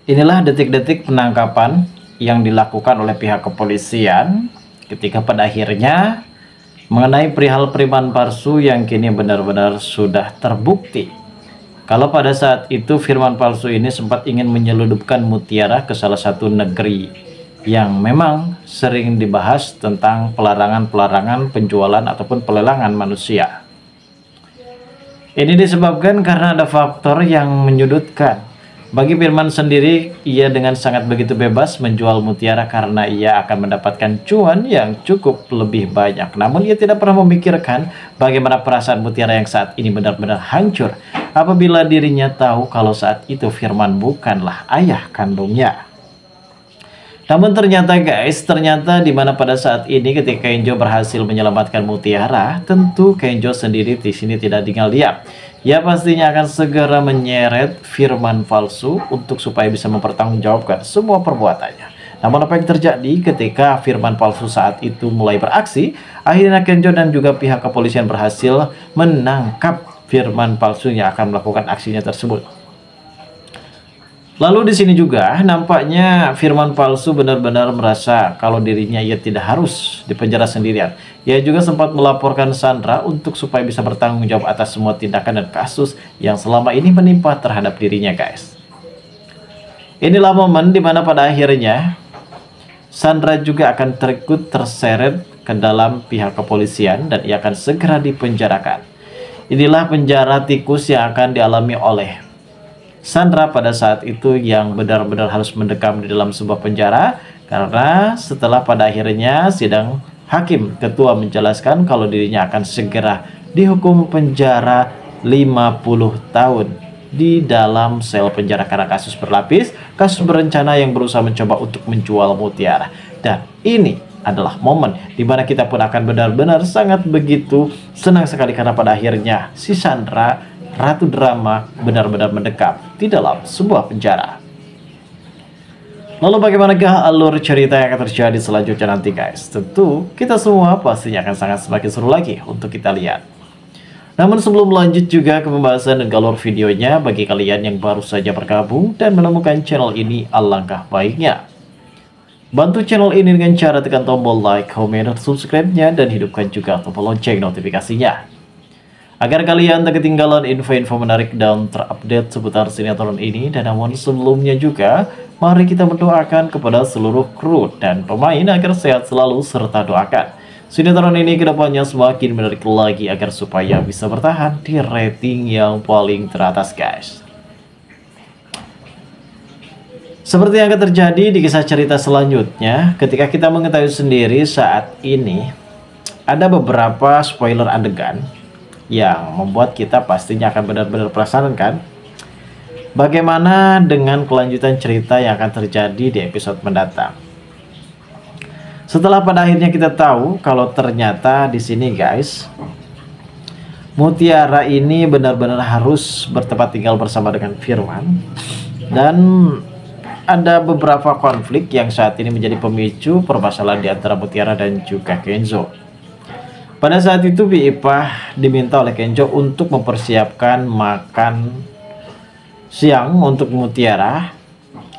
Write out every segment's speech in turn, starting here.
Inilah detik-detik penangkapan yang dilakukan oleh pihak kepolisian ketika pada akhirnya mengenai perihal Firman palsu yang kini benar-benar sudah terbukti. Kalau pada saat itu Firman palsu ini sempat ingin menyelundupkan mutiara ke salah satu negeri yang memang sering dibahas tentang pelarangan penjualan ataupun pelelangan manusia. Ini disebabkan karena ada faktor yang menyudutkan. Bagi Firman sendiri, ia dengan sangat begitu bebas menjual mutiara karena ia akan mendapatkan cuan yang cukup lebih banyak. Namun ia tidak pernah memikirkan bagaimana perasaan mutiara yang saat ini benar-benar hancur apabila dirinya tahu kalau saat itu Firman bukanlah ayah kandungnya. Namun ternyata guys, dimana pada saat ini ketika Kenjo berhasil menyelamatkan mutiara, tentu Kenjo sendiri di sini tidak tinggal diam. Ia pastinya akan segera menyeret Firman palsu untuk supaya bisa mempertanggungjawabkan semua perbuatannya. Namun apa yang terjadi ketika Firman palsu saat itu mulai beraksi, akhirnya Kenjo dan juga pihak kepolisian berhasil menangkap Firman palsu yang akan melakukan aksinya tersebut. Lalu di sini juga nampaknya Firman palsu benar-benar merasa kalau dirinya ia tidak harus dipenjara sendirian. Ia juga sempat melaporkan Sandra untuk supaya bisa bertanggung jawab atas semua tindakan dan kasus yang selama ini menimpa terhadap dirinya guys. Inilah momen dimana pada akhirnya Sandra juga akan terseret ke dalam pihak kepolisian dan ia akan segera dipenjarakan. Inilah penjara tikus yang akan dialami oleh Sandra pada saat itu yang benar-benar harus mendekam di dalam sebuah penjara karena setelah pada akhirnya sidang hakim ketua menjelaskan kalau dirinya akan segera dihukum penjara 50 tahun di dalam sel penjara karena kasus berlapis, kasus berencana yang berusaha mencoba untuk menjual mutiara. Dan ini adalah momen di mana kita pun akan benar-benar sangat begitu senang sekali karena pada akhirnya si Sandra Ratu Drama benar-benar mendekam di dalam sebuah penjara. Lalu bagaimanakah alur cerita yang akan terjadi selanjutnya nanti guys? Tentu kita semua pastinya akan sangat semakin seru lagi untuk kita lihat. Namun sebelum lanjut juga ke pembahasan dan alur videonya, bagi kalian yang baru saja bergabung dan menemukan channel ini, alangkah baiknya bantu channel ini dengan cara tekan tombol like, komen, dan subscribe-nya dan hidupkan juga tombol lonceng notifikasinya agar kalian tak ketinggalan info-info menarik dan terupdate seputar sinetron ini. Dan namun sebelumnya juga, mari kita berdoakan kepada seluruh kru dan pemain agar sehat selalu serta doakan sinetron ini kedepannya semakin menarik lagi agar supaya bisa bertahan di rating yang paling teratas guys. Seperti yang akan terjadi di kisah cerita selanjutnya, ketika kita mengetahui sendiri saat ini ada beberapa spoiler adegan yang membuat kita pastinya akan benar-benar penasaran kan bagaimana dengan kelanjutan cerita yang akan terjadi di episode mendatang. Setelah pada akhirnya kita tahu kalau ternyata di sini guys, mutiara ini benar-benar harus bertempat tinggal bersama dengan Firman dan ada beberapa konflik yang saat ini menjadi pemicu permasalahan di antara mutiara dan juga Kenzo. Pada saat itu Bi Ipah diminta oleh Kenjo untuk mempersiapkan makan siang untuk mutiara.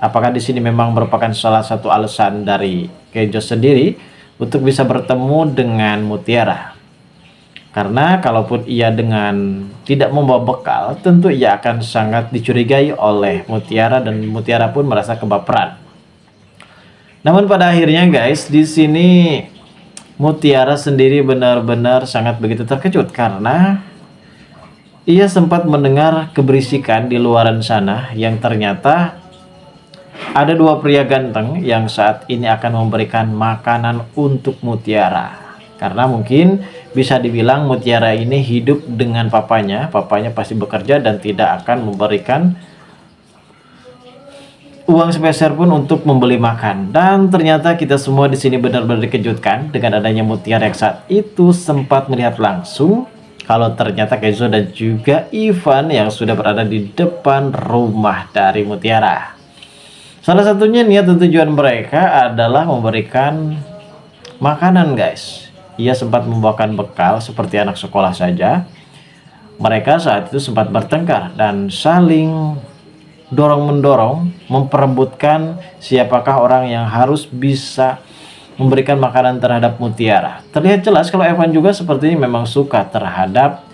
Apakah di sini memang merupakan salah satu alasan dari Kenjo sendiri untuk bisa bertemu dengan mutiara? Karena kalaupun ia dengan tidak membawa bekal, tentu ia akan sangat dicurigai oleh mutiara dan mutiara pun merasa kebaperan. Namun pada akhirnya guys, di sini mutiara sendiri benar-benar sangat begitu terkejut karena ia sempat mendengar keberisikan di luaran sana yang ternyata ada dua pria ganteng yang saat ini akan memberikan makanan untuk mutiara. Karena mungkin bisa dibilang mutiara ini hidup dengan papanya pasti bekerja dan tidak akan memberikan uang sepeser pun untuk membeli makan. Dan ternyata kita semua di sini benar-benar dikejutkan dengan adanya mutiara yang saat itu sempat melihat langsung kalau ternyata Kenzo dan juga Ivan yang sudah berada di depan rumah dari mutiara. Salah satunya niat dan tujuan mereka adalah memberikan makanan guys. Ia sempat membawakan bekal seperti anak sekolah saja. Mereka saat itu sempat bertengkar dan saling dorong-mendorong, memperebutkan siapakah orang yang harus bisa memberikan makanan terhadap Mutiara. Terlihat jelas kalau Evan juga sepertinya memang suka terhadap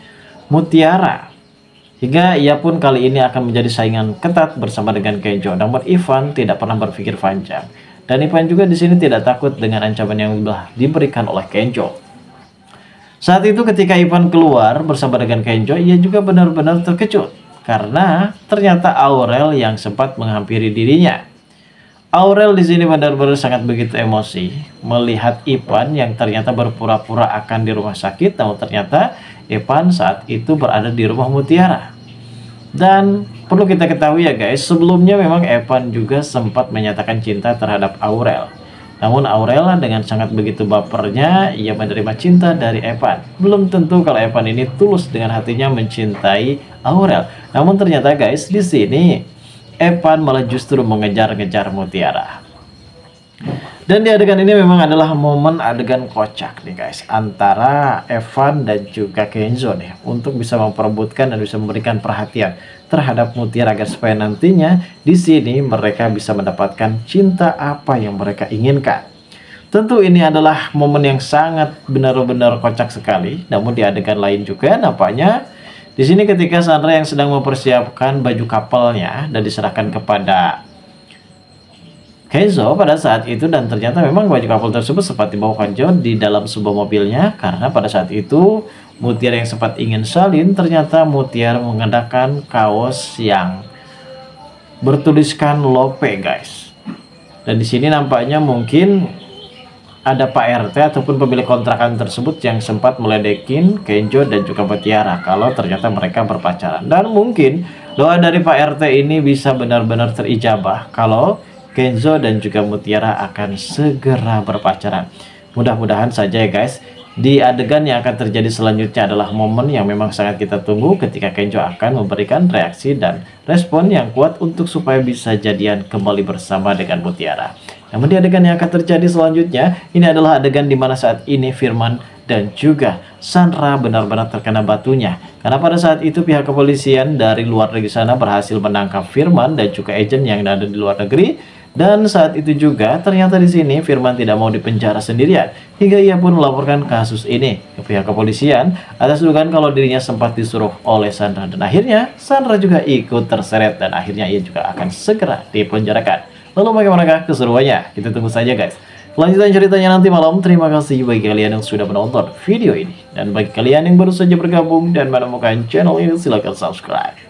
Mutiara. Hingga ia pun kali ini akan menjadi saingan ketat bersama dengan Kenjo. Namun Ivan tidak pernah berpikir panjang. Dan Ivan juga di sini tidak takut dengan ancaman yang telah diberikan oleh Kenjo. Saat itu ketika Ivan keluar bersama dengan Kenjo, ia juga benar-benar terkejut. Karena ternyata Aurel yang sempat menghampiri dirinya. Aurel di sini benar-benar sangat begitu emosi melihat Ivan yang ternyata berpura-pura akan di rumah sakit, namun ternyata Ivan saat itu berada di rumah Mutiara. Dan perlu kita ketahui ya guys, sebelumnya memang Evan juga sempat menyatakan cinta terhadap Aurel. Namun Aurel dengan sangat begitu bapernya ia menerima cinta dari Evan. Belum tentu kalau Evan ini tulus dengan hatinya mencintai Aurel. Namun ternyata guys, di sini Evan malah justru mengejar-ngejar Mutiara. Dan di adegan ini memang adalah momen adegan kocak nih guys, antara Evan dan juga Kenzo nih, untuk bisa memperebutkan dan bisa memberikan perhatian terhadap Mutiara agar supaya nantinya di sini mereka bisa mendapatkan cinta apa yang mereka inginkan. Tentu ini adalah momen yang sangat benar-benar kocak sekali. Namun di adegan lain juga nampaknya di sini ketika Sandra yang sedang mempersiapkan baju kapalnya dan diserahkan kepada Kenzo pada saat itu, dan ternyata memang baju kapal tersebut sempat dibawa Kenzo di dalam sebuah mobilnya, karena pada saat itu Mutiara yang sempat ingin salin, ternyata Mutiara mengenakan kaos yang bertuliskan Lope guys. Dan di sini nampaknya mungkin ada Pak RT ataupun pemilik kontrakan tersebut yang sempat meledekin Kenzo dan juga Mutiara kalau ternyata mereka berpacaran. Dan mungkin doa dari Pak RT ini bisa benar-benar terijabah kalau Kenzo dan juga Mutiara akan segera berpacaran. Mudah-mudahan saja ya guys. Di adegan yang akan terjadi selanjutnya adalah momen yang memang sangat kita tunggu ketika Kenzo akan memberikan reaksi dan respon yang kuat untuk supaya bisa jadian kembali bersama dengan Mutiara. Namun di adegan yang akan terjadi selanjutnya, ini adalah adegan di mana saat ini Firman dan juga Sandra benar-benar terkena batunya. Karena pada saat itu pihak kepolisian dari luar negeri sana berhasil menangkap Firman dan juga agen yang ada di luar negeri. Dan saat itu juga ternyata di sini Firman tidak mau dipenjara sendirian, hingga ia pun melaporkan kasus ini ke pihak kepolisian atas dugaan kalau dirinya sempat disuruh oleh Sandra. Dan akhirnya Sandra juga ikut terseret dan akhirnya ia juga akan segera dipenjarakan. Lalu bagaimanakah keseruannya? Kita tunggu saja guys. Lanjutan ceritanya nanti malam. Terima kasih bagi kalian yang sudah menonton video ini. Dan bagi kalian yang baru saja bergabung dan menemukan channel ini, silahkan subscribe.